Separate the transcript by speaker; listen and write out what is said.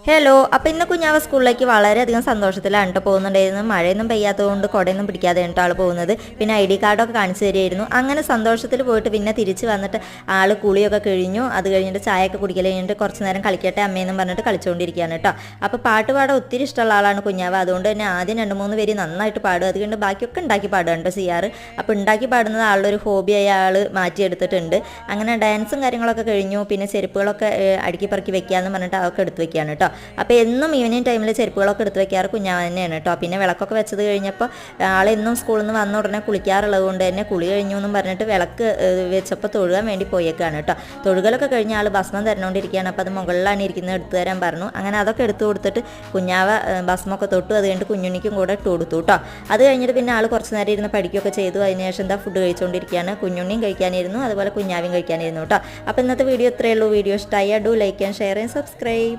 Speaker 1: Hello, അപ്പോൾ ഇന്ന് കുഞ്ഞാവ സ്കൂളിലേക്ക് വളരെയധികം സന്തോഷത്തിലാണ് കേട്ടോ പോകുന്നുണ്ടായിരുന്നു. മഴയൊന്നും പെയ്യാത്തതുകൊണ്ട് കുടയൊന്നും പിടിക്കാതെ കേട്ടോ ആൾ പോകുന്നത്. പിന്നെ ID കാർഡൊക്കെ കാണിച്ചു തരുമായിരുന്നു. അങ്ങനെ സന്തോഷത്തിൽ പോയിട്ട് പിന്നെ തിരിച്ച് വന്നിട്ട് ആൾ കുളിയൊക്കെ കഴിഞ്ഞു. അത് കഴിഞ്ഞിട്ട് ചായയൊക്കെ കുടിക്കൽ കഴിഞ്ഞിട്ട് കുറച്ച് നേരം കളിക്കട്ടെ അമ്മയെന്നും പറഞ്ഞിട്ട് കളിച്ചുകൊണ്ടിരിക്കുകയാണ് കേട്ടോ. അപ്പോൾ പാട്ട് പാടാൻ ഒത്തിരി ഇഷ്ടമുള്ള ആളാണ് കുഞ്ഞാവ. അതുകൊണ്ട് തന്നെ ആദ്യം 2-3 പേര് നന്നായിട്ട് പാടും. അത് കഴിഞ്ഞിട്ട് ബാക്കിയൊക്കെ ഉണ്ടാക്കി പാടുകയാണ് കേട്ടോ ചെയ്യാറ്. അപ്പോൾ ഉണ്ടാക്കി പാടുന്നത് ആളുടെ ഒരു ഹോബിയായി ആൾ മാറ്റിയെടുത്തിട്ടുണ്ട്. അങ്ങനെ ഡാൻസും കാര്യങ്ങളൊക്കെ കഴിഞ്ഞു. പിന്നെ ചെരുപ്പുകളൊക്കെ അടുക്കി പറക്കി വെക്കാമെന്ന് പറഞ്ഞിട്ട് അതൊക്കെ എടുത്ത് വെക്കുകയാണ് കേട്ടോ. അപ്പോൾ എന്നും ഈവനിങ് ടൈമിൽ ചെരുപ്പുകളൊക്കെ എടുത്ത് വെക്കാറ് കുഞ്ഞാവ തന്നെയാണ് കേട്ടോ. പിന്നെ വിളക്കൊക്കെ വെച്ചത് കഴിഞ്ഞപ്പോൾ ആളെന്നും സ്കൂളിൽ നിന്ന് വന്ന ഉടനെ കുളിക്കാറുള്ളത് കൊണ്ട് തന്നെ കുളി കഴിഞ്ഞു എന്നും പറഞ്ഞിട്ട് വിളക്ക് വെച്ചപ്പോൾ തൊഴുകാൻ വേണ്ടി പോയേക്കാണ് കേട്ടോ. തൊഴുകലൊക്കെ കഴിഞ്ഞ ആൾ ഭസ്മം തരണോണ്ടിരിക്കുകയാണ്. അപ്പോൾ അത് മുകളിലാണ് ഇരിക്കുന്നത്, എടുത്തു തരാൻ പറഞ്ഞു. അങ്ങനെ അതൊക്കെ എടുത്തു കൊടുത്തിട്ട് കുഞ്ഞാവ ഭസ്മൊക്കെ തൊട്ടു. അത് കഴിഞ്ഞിട്ട് കുഞ്ഞുണ്ണിക്കും കൂടെ ഇട്ട് കൊടുത്തു കേട്ടോ. അത് കഴിഞ്ഞിട്ട് പിന്നെ ആൾ കുറച്ച് നേരം ഇരുന്ന് പഠിക്കുകയൊക്കെ ചെയ്തു. അതിനുശേഷം എന്താ ഫുഡ് കഴിച്ചുകൊണ്ടിരിക്കുകയാണ്. കുഞ്ഞുണ്ണിയും കഴിക്കാനിരുന്നു, അതുപോലെ കുഞ്ഞാവിയും കഴിക്കാനിരുന്നു കേട്ടോ. അപ്പോൾ ഇന്നത്തെ വീഡിയോ ഇത്രയേ ഉള്ളൂ. വീഡിയോ ഇഷ്ടമായി do like and share and subscribe.